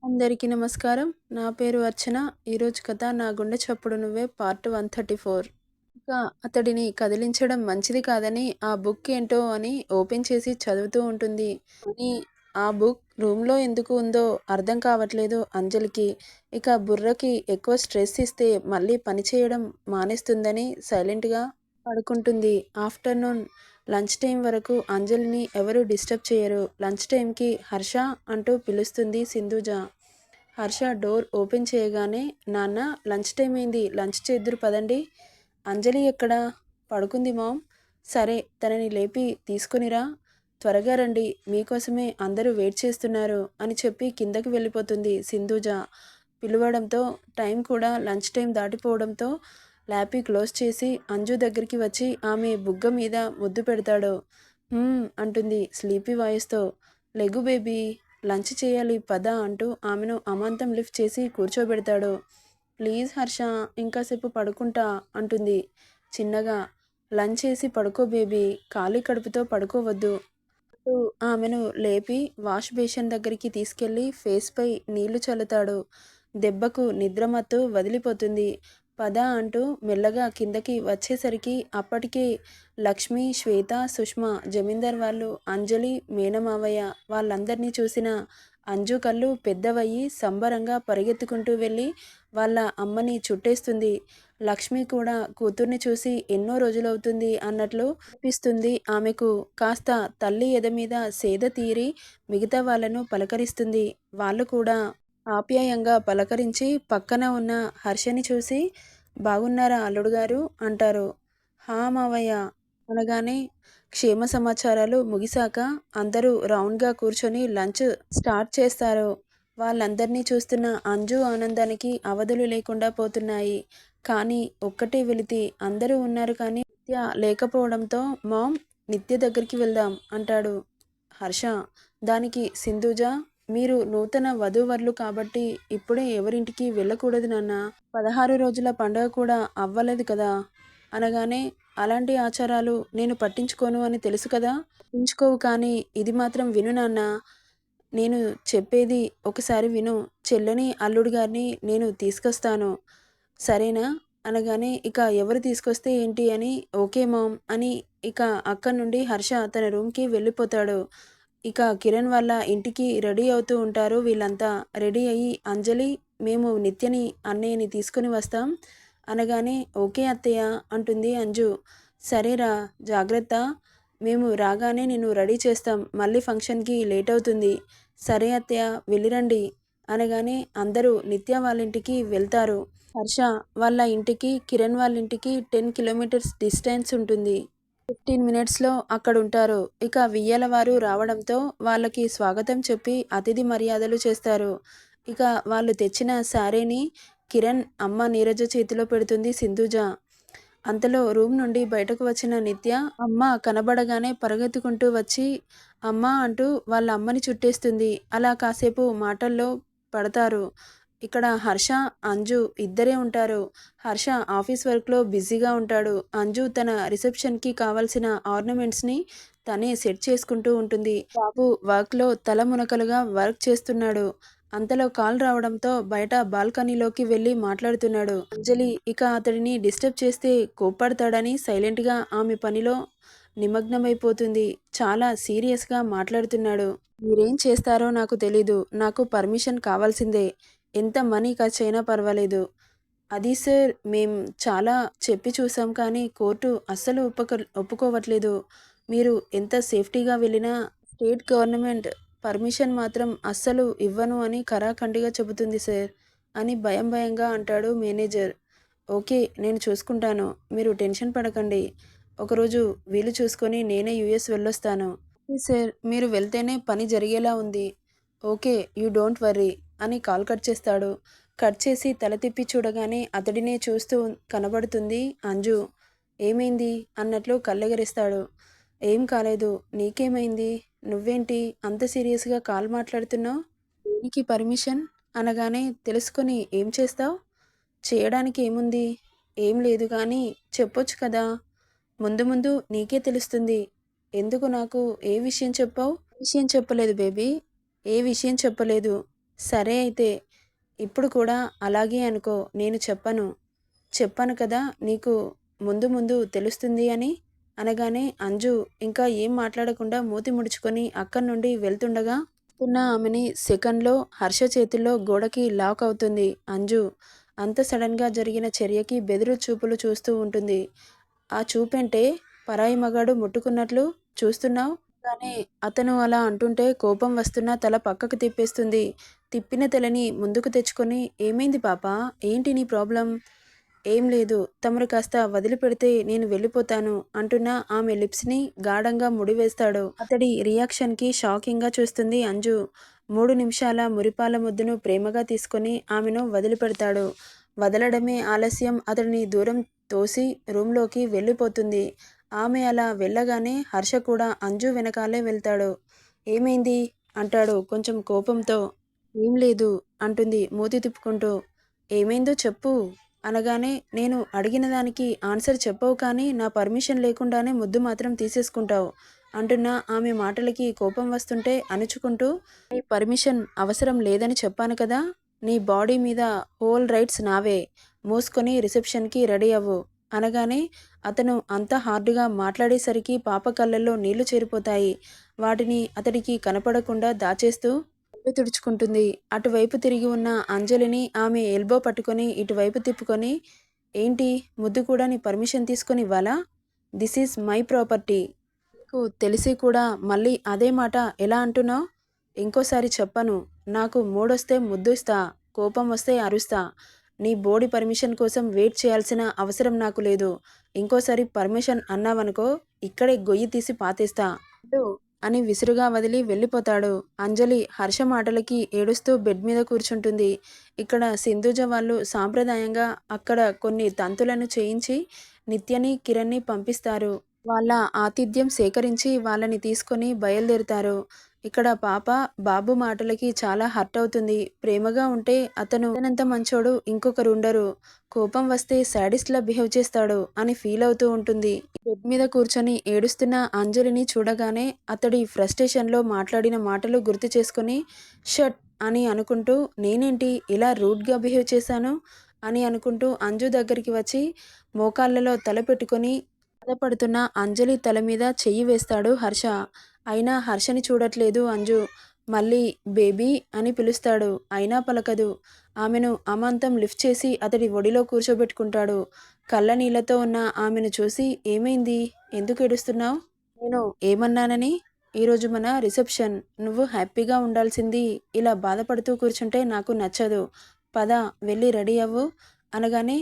అందరికీ నమస్కారం. నా పేరు అర్చన. ఈరోజు కథ 'నా గుండె చప్పుడు నువ్వే' పార్ట్ 134. ఇక అతడిని కదిలించడం మంచిది కాదని ఆ బుక్ ఏంటో అని ఓపెన్ చేసి చదువుతూ ఉంటుంది. కానీ ఆ బుక్ రూమ్‌లో ఎందుకు ఉందో అర్థం కావట్లేదు అంజలికి. ఇక బుర్రకి ఎక్కువ స్ట్రెస్ ఇస్తే మళ్ళీ పని చేయడం మానేస్తుందని సైలెంట్‌గా పడుకుంటుంది. ఆఫ్టర్‌నూన్ లంచ్ టైమ్ వరకు అంజలిని ఎవరూ డిస్టర్బ్ చేయరు. లంచ్ టైమ్‌కి హర్ష అంటూ పిలుస్తుంది సింధూజ. హర్ష డోర్ ఓపెన్ చేయగానే నాన్న లంచ్ టైం అయింది, లంచ్ చేద్దురు పదండి. అంజలి ఎక్కడా? పడుకుంది మామ్. సరే తనని లేపి తీసుకునిరా, త్వరగా రండి, మీకోసమే అందరూ వెయిట్ చేస్తున్నారు అని చెప్పి కిందకి వెళ్ళిపోతుంది సింధూజ. పిలవడంతో టైం కూడా లంచ్ టైం దాటిపోవడంతో ల్యాపీ క్లోజ్ చేసి అంజు దగ్గరికి వచ్చి ఆమె బుగ్గ మీద ముద్దు పెడతాడు. అంటుంది స్లీపీ వాయిస్తో. లెగు బేబీ, లంచ్ చేయాలి పద అంటూ ఆమెను అమాంతం లిఫ్ట్ చేసి కూర్చోబెడతాడు. ప్లీజ్ హర్ష, ఇంకాసేపు పడుకుంటా అంటుంది చిన్నగా. లంచ్ చేసి పడుకో బేబీ, ఖాళీ కడుపుతో పడుకోవద్దు అంటూ ఆమెను లేపి వాష్ బేసిన్ దగ్గరికి తీసుకెళ్లి ఫేస్పై నీళ్లు చల్లుతాడు. దెబ్బకు నిద్రమత్తు వదిలిపోతుంది. పద అంటూ మెల్లగా కిందకి వచ్చేసరికి అప్పటికే లక్ష్మి, శ్వేత, సుష్మా, జమీందార్ వాళ్ళు, అంజలి, మేనమావయ్య వాళ్ళందరినీ చూసిన అంజు కళ్ళు పెద్దవయ్యి సంబరంగా పరిగెత్తుకుంటూ వెళ్ళి వాళ్ళ అమ్మని చుట్టేస్తుంది. లక్ష్మి కూడా కూతుర్ని చూసి ఎన్నో రోజులవుతుంది అన్నట్లు అనిపిస్తుంది ఆమెకు. కాస్త తల్లి ఎద మీద సేద తీరి మిగతా వాళ్ళను పలకరిస్తుంది. వాళ్ళు కూడా ఆప్యాయంగా పలకరించి పక్కన ఉన్న హర్షని చూసి బాగున్నారా అల్లుడు గారు అంటారు. హా మావయ్య అనగానే క్షేమ సమాచారాలు ముగిశాక అందరూ రౌండ్గా కూర్చొని లంచ్ స్టార్ట్ చేస్తారు. వాళ్ళందరినీ చూస్తున్న అంజు ఆనందానికి అవధులు లేకుండా పోతున్నాయి. కానీ ఒక్కటే వెలితి, అందరూ ఉన్నారు కానీ నిత్య లేకపోవడంతో మామ్ నిత్య దగ్గరికి వెళ్దాం అంటాడు హర్ష. దానికి సింధూజ, మీరు నూతన వధూవరులు కాబట్టి ఇప్పుడే ఎవరింటికి వెళ్ళకూడదు నాన్న, 16 రోజుల పండుగ కూడా అవ్వలేదు కదా అనగానే అలాంటి ఆచారాలు నేను పట్టించుకోను అని తెలుసు కదా. పట్టించుకోవు కానీ ఇది మాత్రం విను నాన్న, నేను చెప్పేది ఒకసారి విను. చెల్లని అల్లుడు గారిని నేను తీసుకొస్తాను, సరేనా అనగానే ఇక ఎవరు తీసుకొస్తే ఏంటి అని ఓకే మామ్ అని ఇక అక్కడి నుండి హర్ష తన రూమ్కి వెళ్ళిపోతాడు. ఇక కిరణ్ వాళ్ళ ఇంటికి రెడీ అవుతూ ఉంటారు వీళ్ళంతా. రెడీ అయ్యి అంజలి, మేము నిత్యని అన్నయ్యని తీసుకుని వస్తాం అనగానే ఓకే అత్తయ్య అంటుంది అంజు. సరేరా, జాగ్రత్త, మేము రాగానే నిన్ను రెడీ చేస్తాం, మళ్ళీ ఫంక్షన్కి లేట్ అవుతుంది. సరే అత్తయ్య వెళ్ళిరండి అనగానే అందరూ నిత్య వాళ్ళ ఇంటికి వెళ్తారు. హర్ష వాళ్ళ ఇంటికి కిరణ్ వాళ్ళ ఇంటికి 10 కిలోమీటర్స్ డిస్టెన్స్ ఉంటుంది. 15 మినిట్స్లో అక్కడుంటారు. ఇక వియ్యాల వారు రావడంతో వాళ్ళకి స్వాగతం చెప్పి అతిథి మర్యాదలు చేస్తారు. ఇక వాళ్ళు తెచ్చిన శారీని కిరణ్ అమ్మ నీరజ చేతిలో పెడుతుంది సింధూజ. అంతలో రూమ్ నుండి బయటకు వచ్చిన నిత్య అమ్మ కనబడగానే పరిగెత్తుకుంటూ వచ్చి అమ్మ అంటూ వాళ్ళ అమ్మని చుట్టేస్తుంది. అలా కాసేపు మాటల్లో పడతారు. ఇక్కడ హర్ష, అంజు ఇద్దరే ఉంటారు. హర్ష ఆఫీస్ వర్క్లో బిజీగా ఉంటాడు. అంజు తన రిసెప్షన్కి కావాల్సిన ఆర్నమెంట్స్ని తనే సెట్ చేసుకుంటూ ఉంటుంది. బాబు వర్క్లో తల మునకలుగా వర్క్ చేస్తున్నాడు. అంతలో కాల్ రావడంతో బయట బాల్కనీలోకి వెళ్ళి మాట్లాడుతున్నాడు. అంజలి ఇక అతడిని డిస్టర్బ్ చేస్తే కోప్పడతాడని సైలెంట్గా ఆమె పనిలో నిమగ్నమైపోతుంది. చాలా సీరియస్గా మాట్లాడుతున్నాడు. మీరేం చేస్తారో నాకు తెలీదు, నాకు పర్మిషన్ కావాల్సిందే, ఎంత మనీ ఖర్చయినా పర్వాలేదు. అది సార్, మేం చాలా చెప్పి చూసాం కానీ కోర్టు అస్సలు ఒప్పుకోవట్లేదు. మీరు ఎంత సేఫ్టీగా వెళ్ళినా స్టేట్ గవర్నమెంట్ పర్మిషన్ మాత్రం అస్సలు ఇవ్వను అని ఖరాఖండిగా చెబుతుంది సార్ అని భయం భయంగా అంటాడు మేనేజర్. ఓకే, నేను చూసుకుంటాను, మీరు టెన్షన్ పడకండి. ఒకరోజు వీలు చూసుకొని నేనే యూఎస్ వెళ్ళొస్తాను. సార్, మీరు వెళ్తేనే పని జరిగేలా ఉంది. ఓకే, యూ డోంట్ వర్రీ అని కాల్ కట్ చేస్తాడు. కట్ చేసి తల తిప్పి చూడగానే అతడినే చూస్తూ కనబడుతుంది అంజు. ఏమైంది అన్నట్లు కళ్ళెగరిస్తాడు. ఏం కాలేదు, నీకేమైంది, నువ్వేంటి అంత సీరియస్గా కాల్ మాట్లాడుతున్నావు? దీనికి పర్మిషన్ అనగానే తెలుసుకొని ఏం చేస్తావు? చేయడానికి ఏముంది, ఏం లేదు కానీ చెప్పొచ్చు కదా. ముందు ముందు నీకే తెలుస్తుంది. ఎందుకు నాకు ఏ విషయం చెప్పావు? విషయం చెప్పలేదు బేబీ, ఏ విషయం చెప్పలేదు. సరే అయితే. ఇప్పుడు కూడా అలాగే అనుకో. నేను చెప్పను. చెప్పాను కదా నీకు ముందు ముందు తెలుస్తుంది అని. అనగానే అంజు ఇంకా ఏం మాట్లాడకుండా మూతి ముడుచుకొని అక్కడి నుండి వెళ్తుండగా ఉన్న ఆమెని సెకండ్‌లో హర్ష చేతుల్లో గోడకి లాక్ అవుతుంది అంజు. అంత సడెన్‌గా జరిగిన చర్యకి బెదురు చూపులు చూస్తూ ఉంటుంది. ఆ చూపేంటే పరాయి మగాడు ముట్టుకున్నట్లు చూస్తున్నావు? కానీ అతను అలా అంటుంటే కోపం వస్తున్నా తల పక్కకు తిప్పేస్తుంది. తిప్పిన తలని ముందుకు తెచ్చుకొని ఏమైంది పాపా? ఏంటి నీ ప్రాబ్లం? ఏం లేదు. తమరు కాస్త వదిలిపెడితే నేను వెళ్ళిపోతాను అంటున్న ఆమె లిప్స్‌ని గాఢంగా ముడివేస్తాడు. అతడి రియాక్షన్‌కి షాకింగ్‌గా చూస్తుంది అంజు. 3 నిమిషాల మురిపాల ముద్దును ప్రేమగా తీసుకొని ఆమెను వదిలిపెడతాడు. వదలడమే ఆలస్యం అతడిని దూరం తోసి రూమ్‌లోకి వెళ్ళిపోతుంది. ఆమె అలా వెళ్ళగానే హర్ష కూడా అంజు వెనకాలే వెళ్తాడు. ఏమైంది? అంటాడు కొంచెం కోపంతో. ఏం లేదు అంటుంది మూతి తిప్పుకుంటూ. ఏమైందో చెప్పు అనగానే నేను అడిగిన దానికి ఆన్సర్ చెప్పవు కానీ నా పర్మిషన్ లేకుండానే ముద్దు మాత్రం తీసేసుకుంటావు అంటున్న ఆమె మాటలకి కోపం వస్తుంటే అణుచుకుంటూ నీ పర్మిషన్ అవసరం లేదని చెప్పాను కదా. నీ బాడీ మీద హోల్ రైట్స్ నావే. మూసుకొని రిసెప్షన్కి రెడీ అవ్వు అనగానే అతను అంత హార్డ్గా మాట్లాడేసరికి పాప కళ్ళల్లో నీళ్లు చేరిపోతాయి. వాటిని అతడికి కనపడకుండా దాచేస్తూ కళ్ళు తుడుచుకుంటుంది. అటువైపు తిరిగి ఉన్న అంజలిని ఆమె ఎల్బో పట్టుకొని ఇటువైపు తిప్పుకొని, ఏంటి ముద్దు కూడా నీ పర్మిషన్ తీసుకొని ఇవ్వాలా? This is my property. నీకు తెలిసి కూడా మళ్ళీ అదే మాట ఎలా అంటున్నావు? ఇంకోసారి చెప్పను. నాకు మూడొస్తే ముద్దు ఇస్తా. కోపం వస్తే అరుస్తా. నీ బోడి పర్మిషన్ కోసం వెయిట్ చేయాల్సిన అవసరం నాకు లేదు. ఇంకోసారి పర్మిషన్ అన్నావనుకో ఇక్కడే గొయ్యి తీసి పాతేస్తా అంటూ అని విసురుగా వదిలి వెళ్ళిపోతాడు. అంజలి హర్ష మాటలకి ఏడుస్తూ బెడ్ మీద కూర్చుంటుంది. ఇక్కడ సింధూజ వాళ్ళు సాంప్రదాయంగా అక్కడ కొన్ని తంతులను చేయించి నిత్యని, కిరణ్‌ని పంపిస్తారు. వాళ్ళ ఆతిథ్యం సేకరించి వాళ్ళని తీసుకొని బయలుదేరుతారు. ఇక్కడ పాప బాబు మాటలకి చాలా హర్ట్ అవుతుంది. ప్రేమగా ఉంటే అతనంత మంచోడు ఇంకొకరుండరు. కోపం వస్తే శాడిస్ట్‌లా బిహేవ్ చేస్తాడు అని ఫీల్ అవుతూ ఉంటుంది. బెడ్ మీద కూర్చొని ఏడుస్తున్న అంజలిని చూడగానే అతడి ఫ్రస్ట్రేషన్‌లో మాట్లాడిన మాటలు గుర్తు చేసుకొని షట్ అని అనుకుంటూ నేనేంటి ఇలా రూడ్‌గా బిహేవ్ చేశాను అని అనుకుంటూ అంజు దగ్గరికి వచ్చి మోకాళ్ళలో తల పెట్టుకొని బాధపడుతున్న అంజలి తల మీద చెయ్యి వేస్తాడు హర్ష. అయినా హర్షని చూడట్లేదు అంజు. మళ్ళీ బేబీ అని పిలుస్తాడు. అయినా పలకదు. ఆమెను అమాంతం లిఫ్ట్ చేసి అతడి ఒడిలో కూర్చోబెట్టుకుంటాడు. కళ్ళ నీళ్లతో ఉన్న ఆమెను చూసి ఏమైంది? ఎందుకు ఏడుస్తున్నావు? నేను ఏమన్నానని? ఈరోజు మన రిసెప్షన్. నువ్వు హ్యాపీగా ఉండాల్సింది. ఇలా బాధపడుతూ కూర్చుంటే నాకు నచ్చదు. పద వెళ్ళి రెడీ అవ్వు అనగానే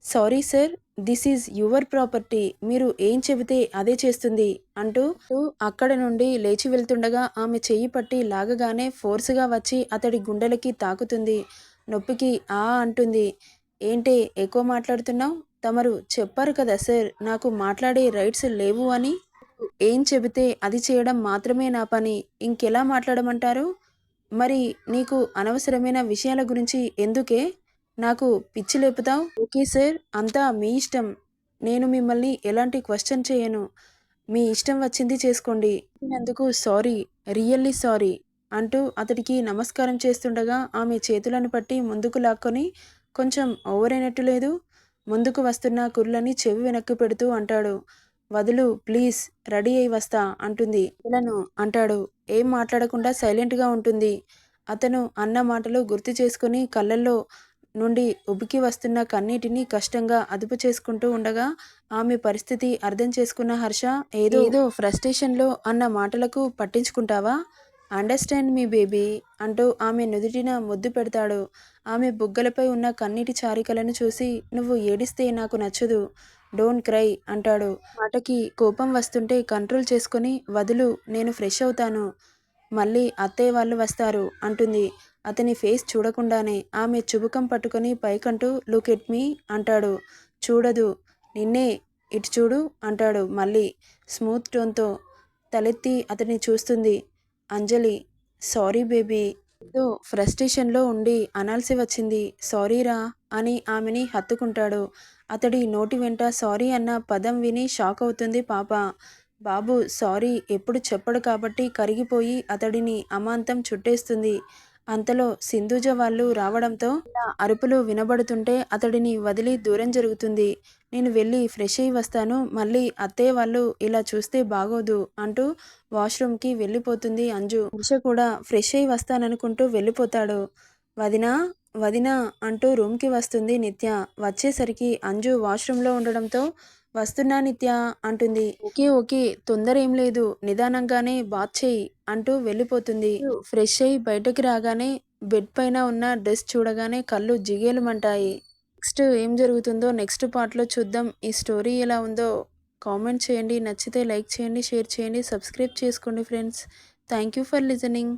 sorry sir, this is your property. మీరు ఏం చెబితే అదే చేస్తుంది అంటూ అక్కడ నుండి లేచి వెళ్తుండగా ఆమె చెయ్యి పట్టి లాగగానే ఫోర్సుగా వచ్చి అతడి గుండెలకి తాకుతుంది. నొప్పికి ఆ అంటుంది. ఏంటే ఎక్కువ మాట్లాడుతున్నావు? తమరు చెప్పారు కదా సార్ నాకు మాట్లాడే రైట్స్ లేవు అని. ఏం చెబితే అది చేయడం మాత్రమే నా పని. ఇంకెలా మాట్లాడమంటారు? మరి నీకు అనవసరమైన విషయాల గురించి ఎందుకే నాకు పిచ్చి లేపుతావు? ఓకే సార్, అంతా మీ ఇష్టం. నేను మిమ్మల్ని ఎలాంటి క్వశ్చన్ చేయను. మీ ఇష్టం వచ్చింది చేసుకోండి. అందుకు సారీ, రియల్లీ సారీ అంటూ అతడికి నమస్కారం చేస్తుండగా ఆమె చేతులను పట్టి ముందుకు లాక్కొని కొంచెం ఓవర్ అయినట్టు లేదు? ముందుకు వస్తున్న కుర్లని చెవి వెనక్కి పెడుతూ అంటాడు. వదులు ప్లీజ్, రెడీ అయి వస్తా అంటుంది. వెళ్ళను అంటాడు. ఏం మాట్లాడకుండా సైలెంట్‌గా ఉంటుంది. అతను అన్న మాటలు గుర్తు చేసుకొని కళ్ళల్లో నుండి ఉబికి వస్తున్న కన్నీటిని కష్టంగా అదుపు చేసుకుంటూ ఉండగా ఆమె పరిస్థితి అర్థం చేసుకున్న హర్ష ఏదో ఫ్రస్ట్రేషన్‌లో అన్న మాటలకు పట్టించుకుంటావా? అండర్‌స్టాండ్ మీ బేబీ అంటూ ఆమె నుదుటిన ముద్దు పెడతాడు. ఆమె బుగ్గలపై ఉన్న కన్నీటి చారికలను చూసి నువ్వు ఏడిస్తే నాకు నచ్చదు. డోంట్ క్రై అంటాడు. మాటకి కోపం వస్తుంటే కంట్రోల్ చేసుకొని వదులు, నేను ఫ్రెష్ అవుతాను. మళ్ళీ అత్తయ్య వాళ్ళు వస్తారు అంటుంది. అతని ఫేస్ చూడకుండానే ఆమె చుబుకం పట్టుకొని పైకంటూ లుక్ ఎట్ మీ అంటాడు. చూడదు. నిన్నే, ఇటు చూడు అంటాడు మళ్ళీ స్మూత్ టోన్తో. తలెత్తి అతన్ని చూస్తుంది అంజలి. Sorry baby. ఏదో ఫ్రస్ట్రేషన్‌లో ఉండి అనాల్సి వచ్చింది. సారీరా అని ఆమెని హత్తుకుంటాడు. అతడి నోటి వెంట సారీ అన్న పదం విని షాక్ అవుతుంది పాప. బాబు సారీ ఎప్పుడు చెప్పడు కాబట్టి కరిగిపోయి అతడిని అమాంతం చుట్టేస్తుంది. అంతలో సింధూజ వాళ్ళు రావడంతో ఇలా అరుపులు వినబడుతుంటే అతడిని వదిలి దూరం జరుగుతుంది. నేను వెళ్ళి ఫ్రెష్ అయ్యి వస్తాను, మళ్ళీ అత్తయ్య వాళ్ళు ఇలా చూస్తే బాగోదు అంటూ వాష్రూమ్కి వెళ్ళిపోతుంది అంజు. హర్ష కూడా ఫ్రెష్ అయ్యి వస్తాననుకుంటూ వెళ్ళిపోతాడు. వదినా వదినా అంటూ రూమ్కి వస్తుంది నిత్య. వచ్చేసరికి అంజు వాష్రూమ్లో ఉండడంతో వస్తున్నా నిత్య అంటుంది. ఓకే ఓకే, తొందర ఏం లేదు, నిదానంగానే బాత్ చేయి అంటూ వెళ్ళిపోతుంది. ఫ్రెష్ అయ్యి బయటకి రాగానే బెడ్ పైన ఉన్న డ్రెస్ చూడగానే కళ్ళు జిగేలుమంటాయి. నెక్స్ట్ ఏం జరుగుతుందో నెక్స్ట్ పార్ట్లో చూద్దాం. ఈ స్టోరీ ఎలా ఉందో కామెంట్ చేయండి. నచ్చితే లైక్ చేయండి, షేర్ చేయండి, సబ్స్క్రైబ్ చేసుకోండి friends. Thank you for listening.